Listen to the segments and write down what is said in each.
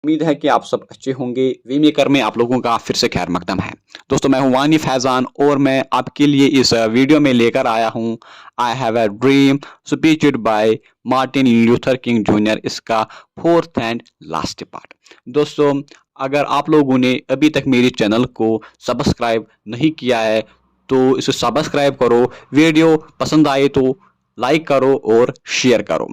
उम्मीद है कि आप सब अच्छे होंगे। वी मेकर में आप लोगों का फिर से खैर मकदम है। दोस्तों मैं हूं वानी फैज़ान और मैं आपके लिए इस वीडियो में लेकर आया हूं I have a dream speeched by Martin Luther King junior, इसका फोर्थ एंड लास्ट पार्ट। दोस्तों अगर आप लोगों ने अभी तक मेरे चैनल को सब्सक्राइब नहीं किया है तो इसे सब्सक्राइब करो, वीडियो पसंद आए तो लाइक करो और शेयर करो।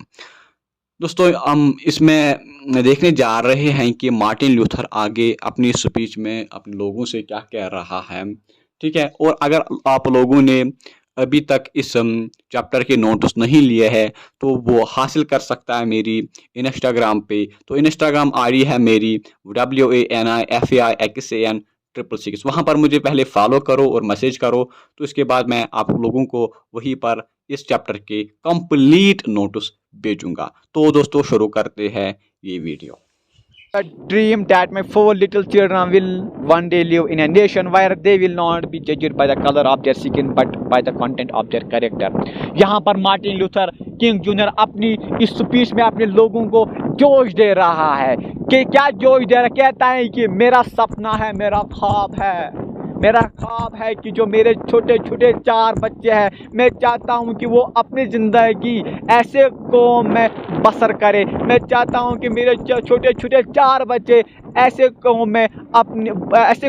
दोस्तों हम इसमें देखने जा रहे हैं कि मार्टिन लूथर आगे अपनी स्पीच में अपने लोगों से क्या कह रहा है, ठीक है। और अगर आप लोगों ने अभी तक इस चैप्टर के नोट्स नहीं लिए हैं तो वो हासिल कर सकता है मेरी इंस्टाग्राम पे। तो इंस्टाग्राम आईडी है मेरी WANIFAIXAN666। वहाँ पर मुझे पहले फॉलो करो और मैसेज करो, तो इसके बाद मैं आप लोगों को वहीं पर इस चैप्टर के कंप्लीट नोट्स भेजूंगा। तो दोस्तों शुरू करते हैं ये video. A dream that my four little children will one day live in a nation where they will not be judged by the color of their skin but by the content of their character। यहाँ पर Martin Luther king junior अपनी इस speech में अपने लोगों को जोश दे रहा है कि क्या जोश दे रहा है, कहता है कि मेरा सपना है, मेरा ख्वाब है कि जो मेरे छोटे छोटे 4 बच्चे हैं, मैं चाहता हूं कि वो अपनी ज़िंदगी ऐसे कौम में बसर करे। मैं चाहता हूं कि मेरे छोटे छोटे 4 बच्चे ऐसे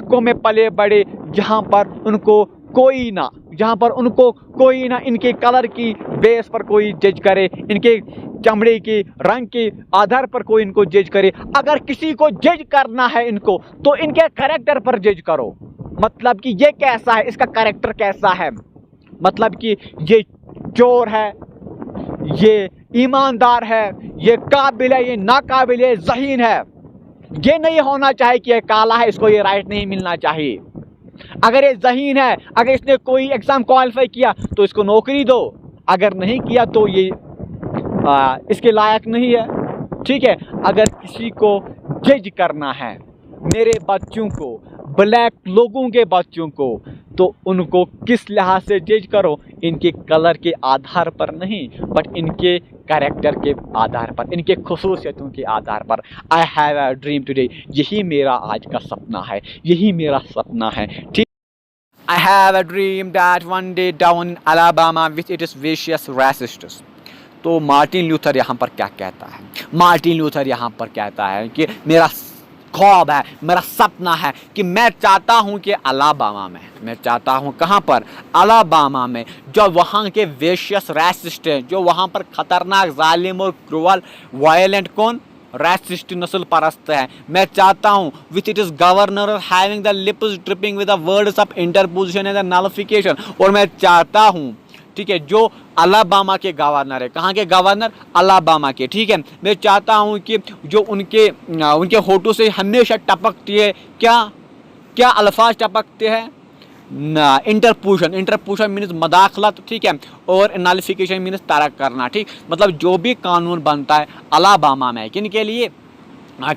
कौम में पले बड़े जहां पर उनको कोई ना इनके कलर की बेस पर कोई जज करे, इनके चमड़े के रंग के आधार पर कोई इनको जज करे। अगर किसी को जज करना है इनको तो इनके कैरेक्टर पर जज करो। मतलब कि ये कैसा है, इसका कैरेक्टर कैसा है, मतलब कि ये चोर है, ये ईमानदार है, ये काबिल है, ये नाकाबिल है, ज़हीन है। ये नहीं होना चाहिए कि ये काला है, इसको ये राइट नहीं मिलना चाहिए। अगर ये ज़हीन है, अगर इसने कोई एग्ज़ाम क्वालिफाई किया तो इसको नौकरी दो, अगर नहीं किया तो ये इसके लायक नहीं है, ठीक है। अगर किसी को जज करना है, मेरे बच्चों को, ब्लैक लोगों के बच्चों को, तो उनको किस लिहाज से जज करो, इनके कलर के आधार पर नहीं बट इनके कैरेक्टर के आधार पर, इनके खुसूसियतों के आधार पर। आई हैव अ ड्रीम टुडे, यही मेरा आज का सपना है, यही मेरा सपना है, ठीक। I have a dream that one day down in Alabama with its vicious racists। तो मार्टिन लूथर यहाँ पर क्या कहता है? मार्टिन लूथर यहाँ पर कहता है कि मेरा ख्वाब है, मेरा सपना है कि मैं चाहता हूँ कि अलाबामा में, मैं चाहता हूँ कहाँ पर, अलाबामा में, जो वहाँ के वेशियस रैसिस्ट हैं, जो वहाँ पर खतरनाक, जालिम और क्रूअल वायलेंट कौन, रैसिस्ट नस्ल परस्त है। मैं चाहता हूँ with it is governor having the lips dripping with the words of interposition and the नलिफिकेशन। और मैं चाहता हूँ, ठीक है, जो अलाबामा के गवर्नर है, कहाँ के गवर्नर, अलाबामा के, ठीक है। मैं चाहता हूँ कि जो उनके होठों से हमेशा टपकती है, क्या अल्फाज टपकते हैं, इंटरपोजिशन मीन्स मदाखलत, ठीक है, और नलिफिकेशन मीन्स तरक करना, ठीक। मतलब जो भी कानून बनता है अलाबामा में, किन के लिए,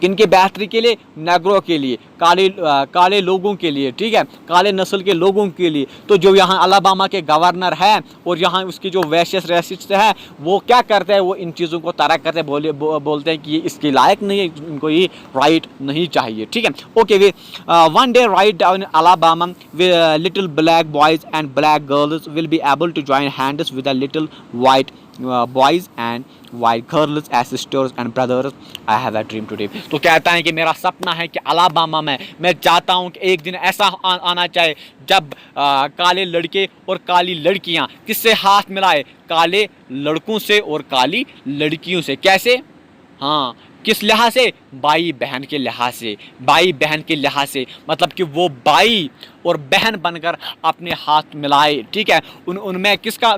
किनके बेहतरी के लिए, नेग्रो के लिए, काले लोगों के लिए, ठीक है, काले नस्ल के लोगों के लिए। तो जो यहाँ अलाबामा के गवर्नर हैं और यहाँ उसके जो वेशियस रेसिस्ट हैं, वो क्या करते हैं, वो इन चीज़ों को तरक करते हैं, बोलते हैं कि ये इसके लायक नहीं है, इनको ये राइट नहीं चाहिए, ठीक है। Okay, way one day right down in Alabama little black boys and black girls will be able to join hands with the little white boys and white girls as sisters and brothers। I have a dream today। तो कहता है कि मेरा सपना है कि Alabama में, मैं चाहता हूँ कि एक दिन ऐसा आना चाहिए जब काले लड़के और काली लड़कियाँ किससे हाथ मिलाए, काले लड़कों से और काली लड़कियों से। कैसे, हाँ, किस लिहाज से, भाई बहन के लिहाज से, भाई बहन के लिहाज से, मतलब कि वो भाई और बहन बनकर अपने हाथ मिलाए, ठीक है। उनमें किसका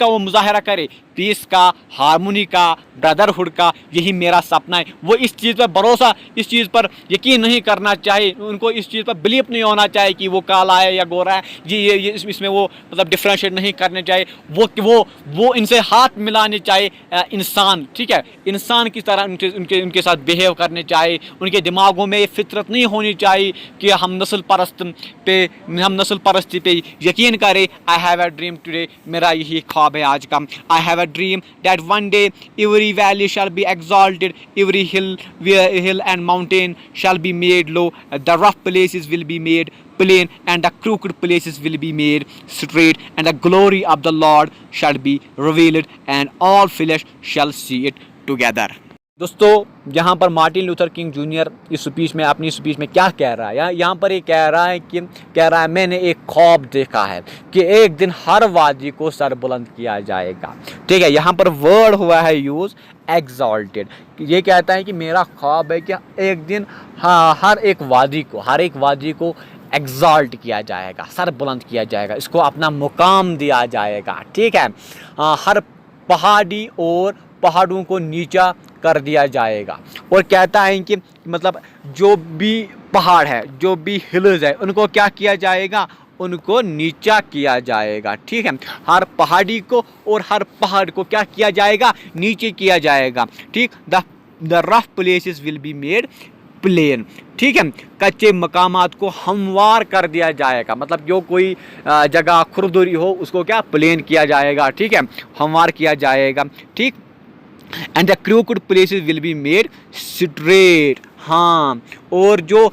वो मुजाहरा करे, पीस का, हारमोनी का, ब्रदरहुड का। यही मेरा सपना है। वो इस चीज़ पर भरोसा, इस चीज़ पर यकीन नहीं करना चाहिए, उनको इस चीज़ पर बिलीव नहीं होना चाहिए कि वो काला है या गोरा है, ये इसमें वो मतलब डिफ्रेंशिएट नहीं करने चाहिए। वो इनसे हाथ मिलाने चाहिए, इंसान, ठीक है, इंसान की तरह उनके साथ बिहेव बिहेव करने चाहिए। उनके दिमागों में ये फितरत नहीं होनी चाहिए कि हम नस्ल परस्ती पे यकीन करें। आई हैव अ ड्रीम टुडे, मेरा यही ख्वाब है आज का। आई have a dream that one day every valley shall be exalted, every hill and mountain shall be made low, the rough places will be made plain and the crooked places will be made straight, and the glory of the Lord shall be revealed and all flesh shall see it together। दोस्तों, यहाँ पर Martin Luther king junior इस speech में, अपनी speech में क्या कह रहा है? यहाँ पर ये कह रहा है मैंने एक ख्वाब देखा है कि एक दिन हर वादी को सर बुलंद किया जाएगा। ठीक है, यहाँ पर वर्ड हुआ है यूज एग्जॉल्टेड। ये कहता है कि मेरा ख्वाब है कि एक दिन हर एक वादी को एग्जॉल्ट किया जाएगा, सर बुलंद किया जाएगा, इसको अपना मुकाम दिया जाएगा। ठीक है, हर पहाड़ी और पहाड़ों को नीचा कर दिया जाएगा। और कहता है कि मतलब जो भी पहाड़ है, जो भी हिल्स है, उनको क्या किया जाएगा? उनको नीचा किया जाएगा। ठीक है, हर पहाड़ी को और हर पहाड़ को क्या किया जाएगा? नीचे किया जाएगा। ठीक, the rough places will be made plain. ठीक है, कच्चे मकामात को हमवार कर दिया जाएगा, मतलब जो कोई जगह खुरदुरी हो उसको क्या प्लेन किया जाएगा। ठीक है, हमवार किया जाएगा। ठीक, and the crooked places will be made straight. हाँ, और जो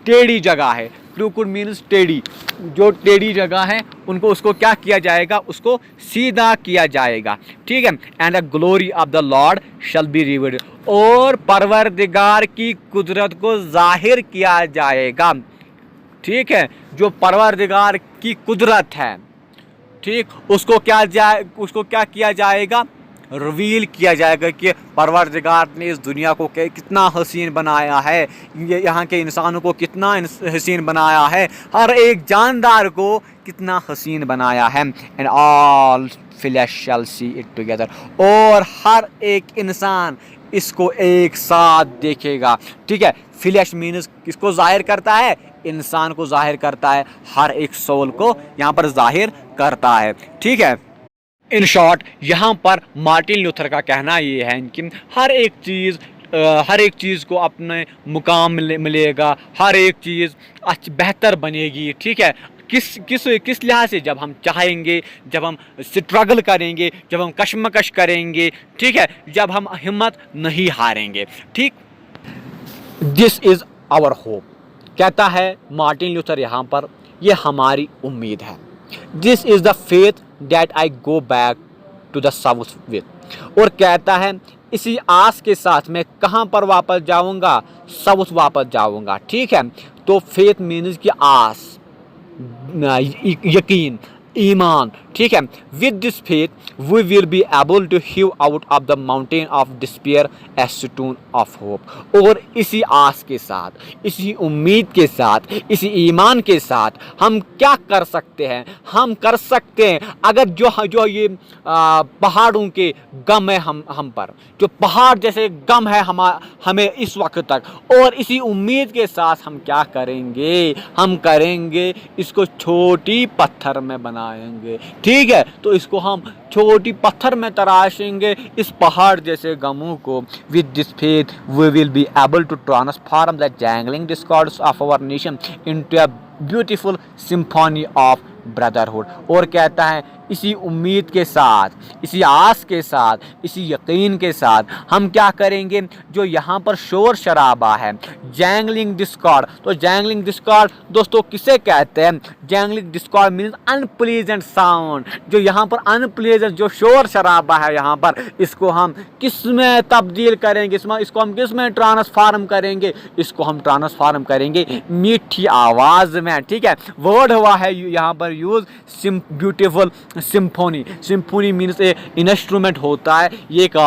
टेढ़ी जगह है, क्रूकड मीन्स टेढ़ी, जो टेढ़ी जगह है उनको उसको क्या किया जाएगा? उसको सीधा किया जाएगा। ठीक है, and the glory of the Lord shall be revealed, और परवरदिगार की कुदरत को जाहिर किया जाएगा। ठीक है, जो परवरदिगार की कुदरत है, ठीक, उसको क्या किया जाएगा? रिवील किया जाएगा कि परवरदिगार ने इस दुनिया को कितना हसीन बनाया है, यहाँ के इंसानों को कितना हसीन बनाया है, हर एक जानदार को कितना हसीन बनाया है। And all flesh shall see it together, और हर एक इंसान इसको एक साथ देखेगा। ठीक है, फ्लैश मीन्स किसको जाहिर करता है? इंसान को जाहिर करता है, हर एक सोल को यहाँ पर जाहिर करता है। ठीक है, इन शॉर्ट यहाँ पर मार्टिन लूथर का कहना ये है कि हर एक चीज़ को अपने मुकाम मिलेगा, हर एक चीज़ बेहतर बनेगी। ठीक है, किस लिहाज से? जब हम चाहेंगे, जब हम स्ट्रगल करेंगे, जब हम कशमकश करेंगे। ठीक है, जब हम हिम्मत नहीं हारेंगे। ठीक, दिस इज़ आवर होप, कहता है मार्टिन लूथर यहाँ पर, ये हमारी उम्मीद है। This is the faith that I go back to the south with, और कहता है इसी आस के साथ मैं कहाँ पर वापस जाऊँगा? साउथ वापस जाऊँगा। ठीक है, तो फेथ मीन्स की आस, यकीन, ईमान। ठीक है, with this faith we will be able to heave out of the mountain of despair a stone of hope. और इसी आस के साथ, इसी उम्मीद के साथ, इसी ईमान के साथ हम क्या कर सकते हैं? हम कर सकते हैं, अगर जो ये पहाड़ों के गम है हम पर, जो पहाड़ जैसे गम है हमें इस वक्त तक, और इसी उम्मीद के साथ हम क्या करेंगे? हम करेंगे इसको छोटी पत्थर में बनाएंगे। ठीक है, तो इसको हम छोटी पत्थर में तराशेंगे, इस पहाड़ जैसे गमों को। With this faith we will be able to transform the jangling discords of our nation into a beautiful symphony of brotherhood. और कहता है इसी उम्मीद के साथ, इसी आस के साथ, इसी यकीन के साथ हम क्या करेंगे? जो यहाँ पर शोर शराबा है, जैंगलिंग डिस्कॉर्ड, तो जैंगलिंग डिस्कॉर्ड दोस्तों किसे कहते हैं? Jingling Discord means unpleasant sound. जो यहाँ पर अनप्लीजेंट, जो शोर शराबा है यहाँ पर, इसको हम किस में तब्दील करेंगे? इसको हम किस में ट्रांसफार्म करेंगे? इसको हम ट्रांसफार्म करेंगे मीठी आवाज़ में। ठीक है, वर्ड हुआ है यहाँ पर use beautiful symphony. Symphony means a instrument होता है, ये एक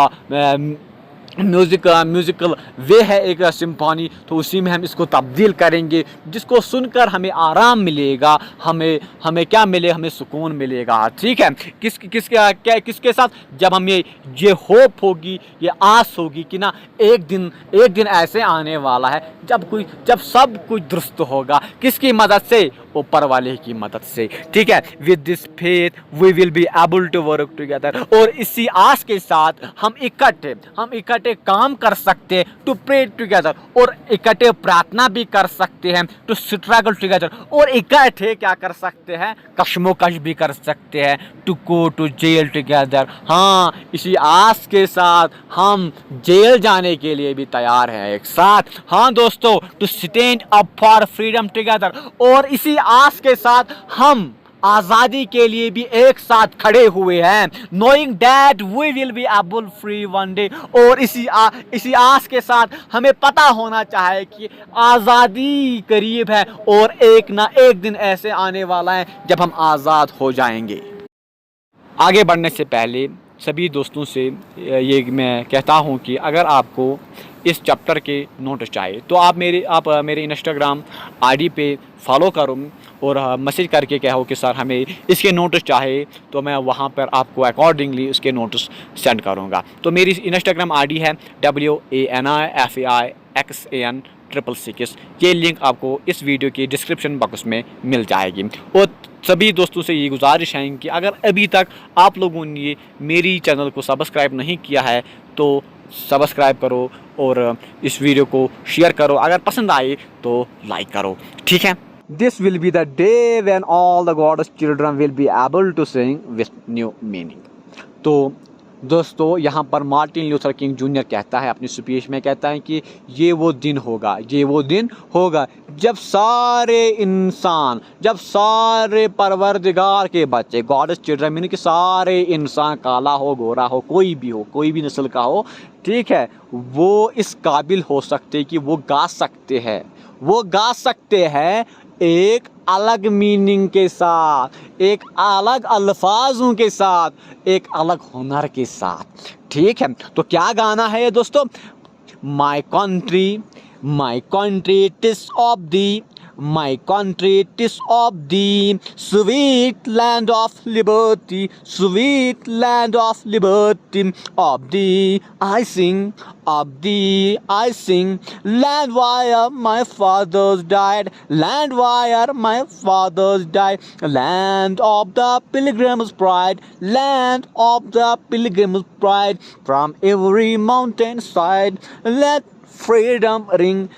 म्यूज़िकल वे है, एक सिम्फनी, तो उसी में हम इसको तब्दील करेंगे, जिसको सुनकर हमें आराम मिलेगा, हमें क्या मिले? हमें सुकून मिलेगा। ठीक है, किसके साथ? जब हमें ये होप होगी, ये आस होगी कि ना एक दिन ऐसे आने वाला है जब सब कुछ दुरुस्त होगा। किसकी मदद से? ऊपर वाले की मदद से, ठीक है। With this faith we will be able to work together, और इसी आस के साथ हम इकट्ठे काम कर सकते हैं, टू प्रे टुगेदर, और इकट्ठे प्रार्थना भी कर सकते हैं, टू स्ट्रगल टुगेदर, और इकट्ठे क्या कर सकते हैं, कशमकश भी कर सकते हैं, to go to jail together. हाँ, इसी आस के साथ हम जेल जाने के लिए भी तैयार हैं एक साथ। हाँ दोस्तों, to stand up for freedom together, और इसी आस के साथ हम आज़ादी के लिए भी एक साथ खड़े हुए हैं, knowing that we will be able free one day, और इसी आस के साथ हमें पता होना चाहिए कि आज़ादी करीब है, और एक ना एक दिन ऐसे आने वाला है जब हम आज़ाद हो जाएंगे। आगे बढ़ने से पहले सभी दोस्तों से ये मैं कहता हूँ कि अगर आपको इस चैप्टर के नोट्स चाहिए तो आप मेरे इंस्टाग्राम आईडी पे फॉलो करो और मैसेज करके कहो कि सर हमें इसके नोट्स चाहिए, तो मैं वहाँ पर आपको अकॉर्डिंगली उसके नोट्स सेंड करूँगा। तो मेरी इंस्टाग्राम आईडी है WANIFAIXAN666। ये लिंक आपको इस वीडियो की डिस्क्रिप्शन बॉक्स में मिल जाएगी। और सभी दोस्तों से ये गुजारिश है कि अगर अभी तक आप लोगों ने मेरी चैनल को सब्सक्राइब नहीं किया है तो सब्सक्राइब करो और इस वीडियो को शेयर करो, अगर पसंद आए तो लाइक करो, ठीक है। This will be the day when all the God's children will be able to sing with new meaning। तो दोस्तों यहाँ पर मार्टिन लूथर किंग जूनियर कहता है अपनी स्पीच में, कहता है कि ये वो दिन होगा जब सारे परवरदिगार के बच्चे, गॉड्स चिल्ड्रन मीन कि सारे इंसान, काला हो गोरा हो कोई भी नस्ल का हो, ठीक है, वो इस काबिल हो सकते कि वो गा सकते हैं एक अलग मीनिंग के साथ, एक अलग अल्फाजों के साथ, एक अलग हुनर के साथ, ठीक है। तो क्या गाना है ये दोस्तों? My country TISS of the, my country, 'tis of thee, sweet land of liberty, sweet land of liberty, of thee I sing, land where my fathers died, land where my fathers died, land of the pilgrim's pride, land of the pilgrim's pride, from every mountain side, let freedom ring,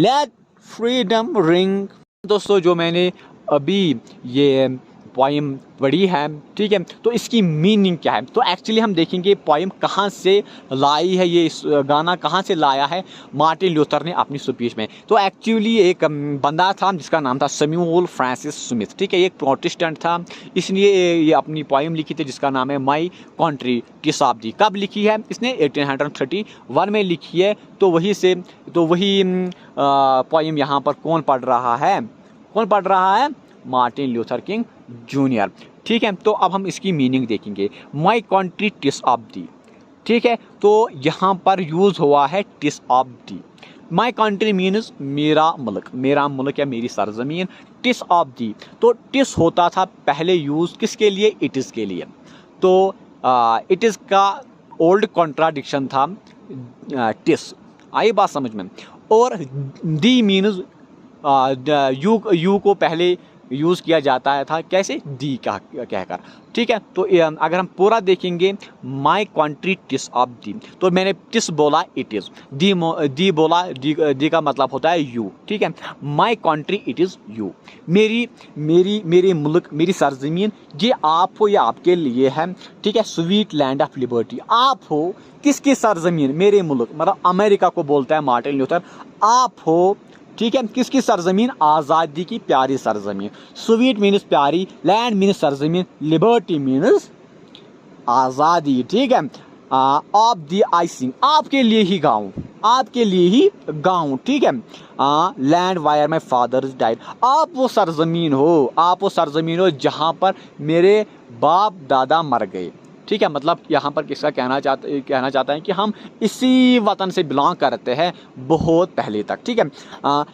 let freedom ring. दोस्तों जो मैंने अभी ये poem पढ़ी है, ठीक है, तो इसकी मीनिंग क्या है? तो एक्चुअली हम देखेंगे पोइम कहाँ से लाई है, ये गाना कहाँ से लाया है मार्टिन लूथर ने अपनी स्पीच में। तो एक्चुअली एक बंदा था जिसका नाम था सैमुअल फ्रांसिस स्मिथ, ठीक है, एक प्रोटेस्टेंट था, इसलिए ये अपनी पोइम लिखी थी जिसका नाम है my country TISS of the. कब लिखी है इसने? 1831 में लिखी है। तो वही पोइम यहाँ पर कौन पढ़ रहा है? मार्टिन लूथर किंग जूनियर, ठीक है। तो अब हम इसकी मीनिंग देखेंगे। My country TISS of the, ठीक है, तो यहाँ पर यूज़ हुआ है TISS of the. My country means मेरा मुल्क या मेरी सरजमीन। टिस ऑफ दी, तो टिस होता था पहले यूज़ किसके लिए? इट इज़ के लिए। तो इट इज़ का ओल्ड कॉन्ट्राडिक्शन था टिस, आई बात समझ में। और दी मीन्स यू को पहले यूज़ किया जाता है था, कैसे? दी का कहकर, ठीक है। तो अगर हम पूरा देखेंगे, my country TISS of the, तो मैंने टिस बोला इट इज़, दी बोला, दी का मतलब होता है यू, ठीक है। My country it is you, मेरे मुल्क, मेरी सरजमीन, ये आप हो या आपके लिए है, ठीक है। स्वीट लैंड ऑफ लिबर्टी, आप हो किसकी सरजमीन? मेरे मुल्क, मतलब अमेरिका को बोलता है मार्टिन लूथर। आप हो, ठीक है, किसकी सरजमीन? आज़ादी की प्यारी सरजमीन। स्वीट मीन्स प्यारी, लैंड मीन्स सरजमीन, लिबर्टी मीन्स आज़ादी, ठीक है। ऑफ दी आई सिंग, आपके लिए ही गाऊँ, ठीक है। Land wire my father's died, आप वो सरजमीन हो जहाँ पर मेरे बाप दादा मर गए, ठीक है। मतलब यहाँ पर किसका कहना चाहता है कि हम इसी वतन से बिलोंग करते हैं बहुत पहले तक, ठीक है।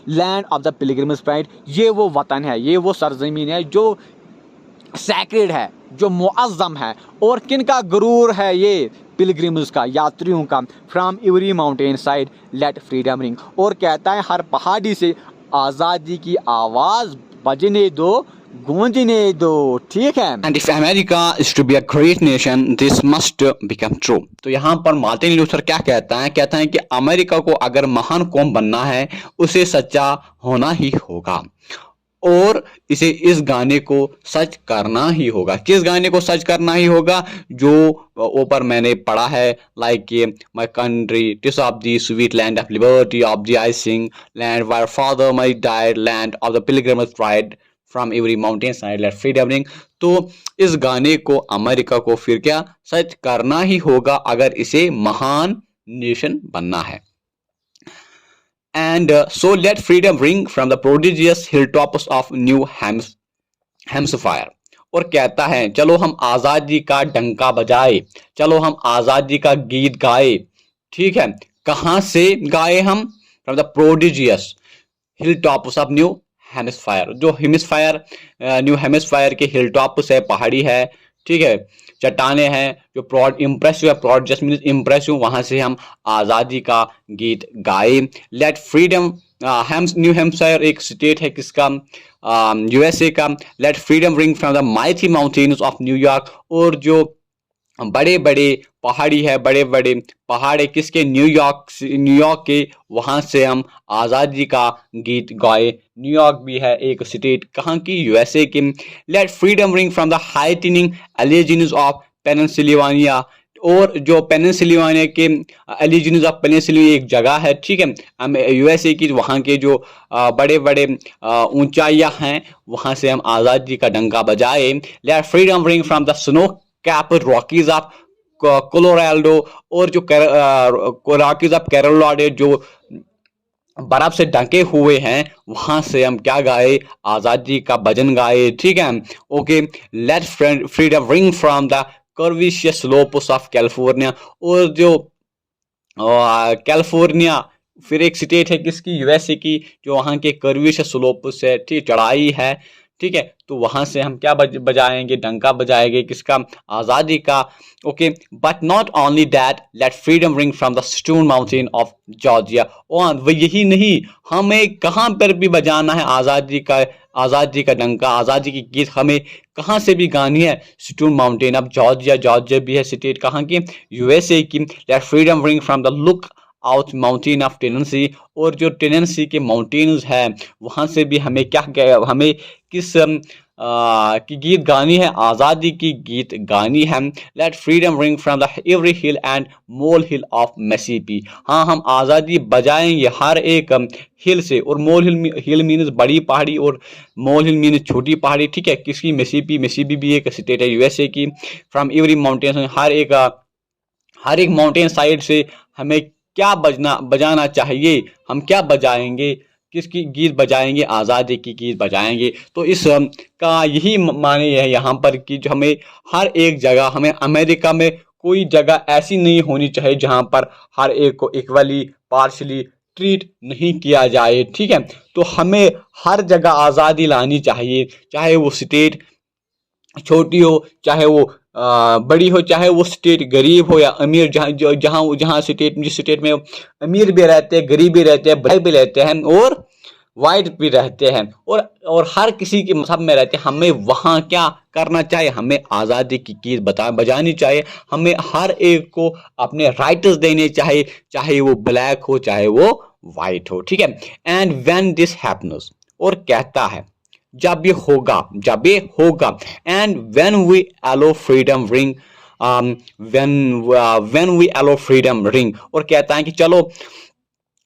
Land of the pilgrims pride, ये वो वतन है, ये वो सरजमीन है जो सैक्रेड है, जो मुअज़्ज़म है, और किनका गुरूर है? ये पिलग्रिम्स का, यात्रियों का। From every mountain side let freedom ring, और कहता है हर पहाड़ी से आज़ादी की आवाज़ बजने दो, गूंजने दो, ठीक है। And if America is to be a great nation, this must become true. तो यहाँ पर मार्टिन लूथर क्या कहता है? कहता है कि अमेरिका को अगर महान कौम बनना है, उसे सच्चा होना ही होगा और इसे इस गाने को सच करना ही होगा। किस गाने को सच करना ही होगा? जो ऊपर मैंने पढ़ा है, like my country TISS of the sweet land of liberty of the icing land wire father my died land of the pilgrims pride from every mountain side let freedom ring. तो इस गाने को अमेरिका को फिर क्या सच करना ही होगा अगर इसे महान नेशन बनना है। And so let freedom ring from the prodigious hilltops of New Hampshire। और कहता है चलो हम आज़ादी का डंका बजाए, चलो हम आज़ादी का गीत गाए, ठीक है। कहाँ से गाए हम? From the prodigious hilltops of New Hampshire। जो न्यू हेमिस्फायर के हिलटॉप्स है, पहाड़ी है, ठीक है, चट्टाने हैं जो प्रॉड इम्प्रेसिव है, प्रॉड जस्ट मीन्स इम्प्रेसिव, वहां से हम आज़ादी का गीत गाए। लेट फ्रीडम न्यू हेम्पशायर एक स्टेट है किसका? यूएसए का। Let freedom ring from the mighty mountains of New York. और जो बड़े बड़े पहाड़ी है, बड़े बड़े पहाड़ है किसके? न्यूयॉर्क के, वहां से हम आज़ादी का गीत गाए। न्यूयॉर्क भी है एक स्टेट, कहाँ की? यूएसए की। Let freedom ring from the heightening Alleghenies of Pennsylvania. और जो पेनिनसिल्वानिया के एलिजिन्स ऑफ पेनिनसिल्वानिया एक जगह है, ठीक है, यूएसए की, वहाँ के जो बड़े बड़े ऊंचाइयाँ हैं, वहाँ से हम आज़ादी का डंका बजाए। Let freedom ring from the snow cap Rockies of Colorado. और जो रॉकीज ऑफ कैरोलाडो जो बर्फ से ढके हुए हैं, वहां से हम क्या गाए? आज़ादी का भजन गाए, ठीक है। Okay, let freedom ring from the curvaceous slopes of California. और जो कैलिफोर्निया फिर एक स्टेट है किसकी? यूएसए की, जो वहाँ के कर्विशियस स्लोप्स है, ठीक, चढ़ाई है, ठीक है। तो वहां से हम क्या बजाएंगे? डंका बजाएंगे, किसका? आज़ादी का। Okay, but not only that, let freedom ring from the stone mountain of Georgia. और वह यही नहीं, हमें कहाँ पर भी बजाना है आज़ादी का डंका, आज़ादी की गीत हमें कहाँ से भी गानी है? Stone mountain of Georgia. Georgia भी है स्टेट, कहाँ की? यूएसए की। Let freedom ring from the look out mountain of Tennessee. और जो टेनेंसी के माउंटेन्स है, वहां से भी हमें हमें किस की गीत गानी है? आज़ादी की गीत गानी है। Let freedom ring from the every hill and mole hill of Mississippi. हाँ, हम आज़ादी बजाएंगे हर एक हिल से। और मोल हिल मीन्स बड़ी पहाड़ी और मोल हिल मीन्स छोटी पहाड़ी, ठीक है। किसकी? मिसिसिपी भी एक स्टेट है यूएसए की। फ्रॉम एवरी माउंटेन, हर एक माउंटेन साइड से हमें क्या बजाना चाहिए? हम क्या बजाएंगे? किसकी गीत बजाएंगे? आज़ादी की गीत बजाएंगे। तो इस का यही माने है यहाँ पर कि जो हमें हर एक जगह, हमें अमेरिका में कोई जगह ऐसी नहीं होनी चाहिए जहाँ पर हर एक को इक्वली पार्शली ट्रीट नहीं किया जाए, ठीक है। तो हमें हर जगह आज़ादी लानी चाहिए, चाहे वो स्टेट छोटी हो, चाहे वो बड़ी हो, चाहे वो स्टेट गरीब हो या अमीर। जहाँ स्टेट, जिस स्टेट में अमीर भी रहते हैं, गरीब भी रहते हैं, ब्लैक भी रहते हैं और वाइट भी रहते हैं, और हर किसी के मजहब में रहते हैं, हमें वहाँ क्या करना चाहिए? हमें आज़ादी की गीत बजानी चाहिए। हमें हर एक को अपने राइट्स देने चाहिए, चाहे वो ब्लैक हो, चाहे वो वाइट हो, ठीक है। एंड व्हेन दिस हैपन्स, और कहता है जब ये होगा, and when we allow freedom ring, when we allow freedom ring. और कहता है कि चलो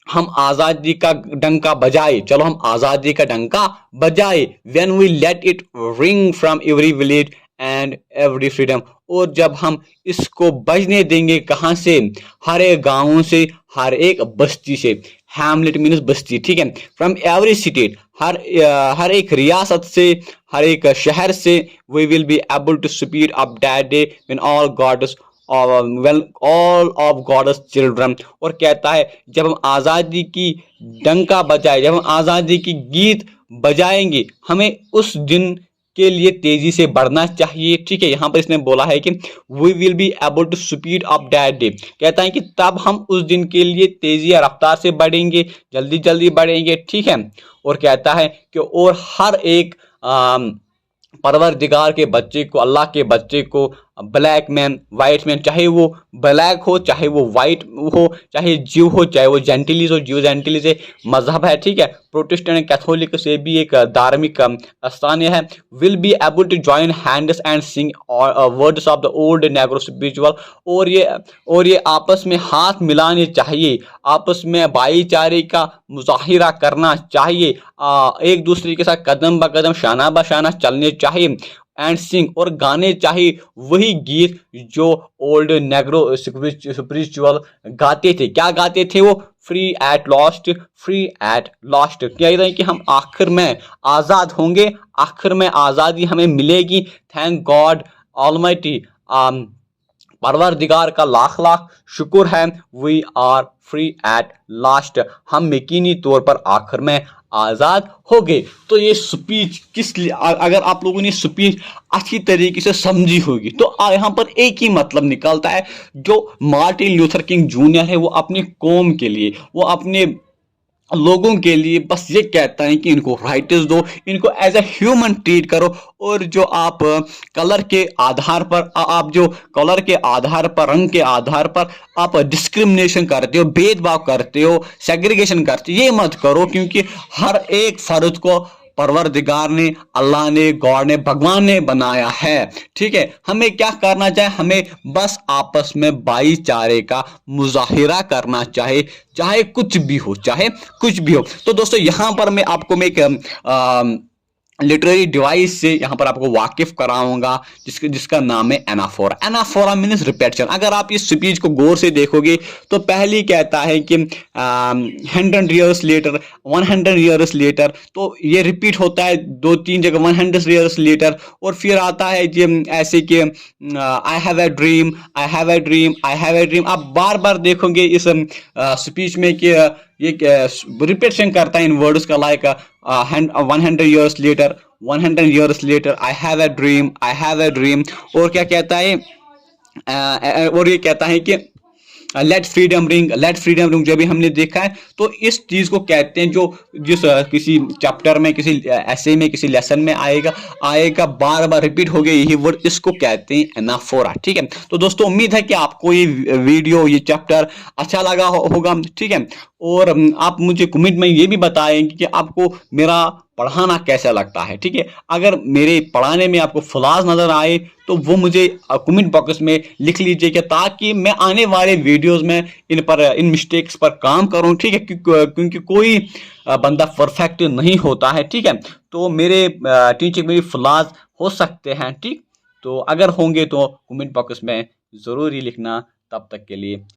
हम आज़ादी का डंका बजाए, चलो हम आज़ादी का डंका बजाए। When we let it ring from every village and every freedom. और जब हम इसको बजने देंगे, कहाँ से? हर एक गाँव से, हर एक बस्ती से। हैमलेट मीन्स बस्ती, ठीक है। फ्रॉम एवरी स्टेट, हर एक रियासत से, हर एक शहर से। We will be able to speed up that day when all of God's children. और कहता है जब हम आज़ादी की डंका बजाए, जब हम आज़ादी की गीत बजाएंगे, हमें उस दिन के लिए तेजी से बढ़ना चाहिए। ठीक है, यहाँ पर इसने बोला है कि we will be able to speed up that day, कहता है कि तब हम उस दिन के लिए तेजी या रफ्तार से बढ़ेंगे, जल्दी जल्दी बढ़ेंगे। ठीक है, और कहता है कि और हर एक परवरदिगार के बच्चे को, अल्लाह के बच्चे को, ब्लैक मैन, वाइट मैन, चाहे वो ब्लैक हो चाहे वो वाइट हो, चाहे जीव हो चाहे वो जेंटिलिस हो, जीव जेंटिलिस एक मजहब है। ठीक है, प्रोटेस्टेंट एंड कैथोलिक से भी एक धार्मिक स्थान है। Will be able to join hands and sing words of the old Negro spiritual, और ये आपस में हाथ मिलाने चाहिए, आपस में भाईचारे का मुजाहिरा करना चाहिए, एक दूसरे के साथ कदम ब कदम, शाना ब शाना चलने चाहिए। एंड सिंग, और गाने चाहिए वही गीत जो ओल्ड नेग्रो स्पिरिचुअल गाते थे। क्या गाते थे वो? Free at last, free at last, क्या कहते हैं कि हम आखिर में आज़ाद होंगे, आखिर में आज़ादी हमें मिलेगी। थैंक गॉड ऑलमाइटी, परवरदिगार का लाख लाख शुक्र है। We are free at last, हम यकीनी तौर पर आखिर में आज़ाद हो गए। तो ये स्पीच किस लिए, अगर आप लोगों ने स्पीच अच्छी तरीके से समझी होगी तो यहाँ पर एक ही मतलब निकलता है, जो मार्टिन लूथर किंग जूनियर है वो अपनी कौम के लिए, वो अपने लोगों के लिए बस ये कहता है कि इनको राइट्स दो, इनको एज ए ह्यूमन ट्रीट करो, और जो आप कलर के आधार पर, आप जो कलर के आधार पर, रंग के आधार पर आप डिस्क्रिमिनेशन करते हो, भेदभाव करते हो, सेग्रीगेशन करते हो, ये मत करो, क्योंकि हर एक फर्द को परवरदिगार ने, अल्लाह ने, गॉड ने, भगवान ने बनाया है। ठीक है, हमें क्या करना चाहिए? हमें बस आपस में भाईचारे का मुजाहिरा करना चाहिए, चाहे कुछ भी हो, चाहे कुछ भी हो। तो दोस्तों यहाँ पर मैं आपको एक लिटरेरी डिवाइस से यहाँ पर आपको वाकिफ कराऊंगा, जिसका नाम है एनाफोरा। Anaphora means repetition. अगर आप इस स्पीच को गौर से देखोगे तो पहली कहता है कि 100 years later, 100 years later, तो ये रिपीट होता है 2-3 जगह, 100 years later, और फिर आता है कि ऐसे कि I have a dream, I have a dream, I have a dream. आप बार बार देखोगे इस स्पीच में कि ये रिपीटेशन करता है इन वर्ड्स का, like 100 years later, 100 years later, I have a dream, I have a dream। और क्या कहता है, और ये कहता है कि let freedom ring, let freedom ring, जो भी हमने देखा है। तो इस चीज को कहते हैं, जो जिस किसी चैप्टर में, किसी ऐसे में, किसी लेसन में आएगा बार बार रिपीट हो गया यही वर्ड, इसको कहते हैं एनाफोरा। ठीक है, तो दोस्तों उम्मीद है कि आपको ये वीडियो, ये चैप्टर अच्छा लगा होगा। ठीक है, और आप मुझे कमेंट में ये भी बताएंगे कि आपको मेरा पढ़ाना कैसा लगता है। ठीक है, अगर मेरे पढ़ाने में आपको फ्लॉज नजर आए तो वो मुझे कमेंट बॉक्स में लिख लीजिए, ताकि मैं आने वाले वीडियोस में इन मिस्टेक्स पर काम करूं। ठीक है, क्योंकि कोई बंदा परफेक्ट नहीं होता है। ठीक है, तो मेरे टीचिंग में फ्लॉज हो सकते हैं। ठीक, तो अगर होंगे तो कमेंट बॉक्स में ज़रूर ही लिखना। तब तक के लिए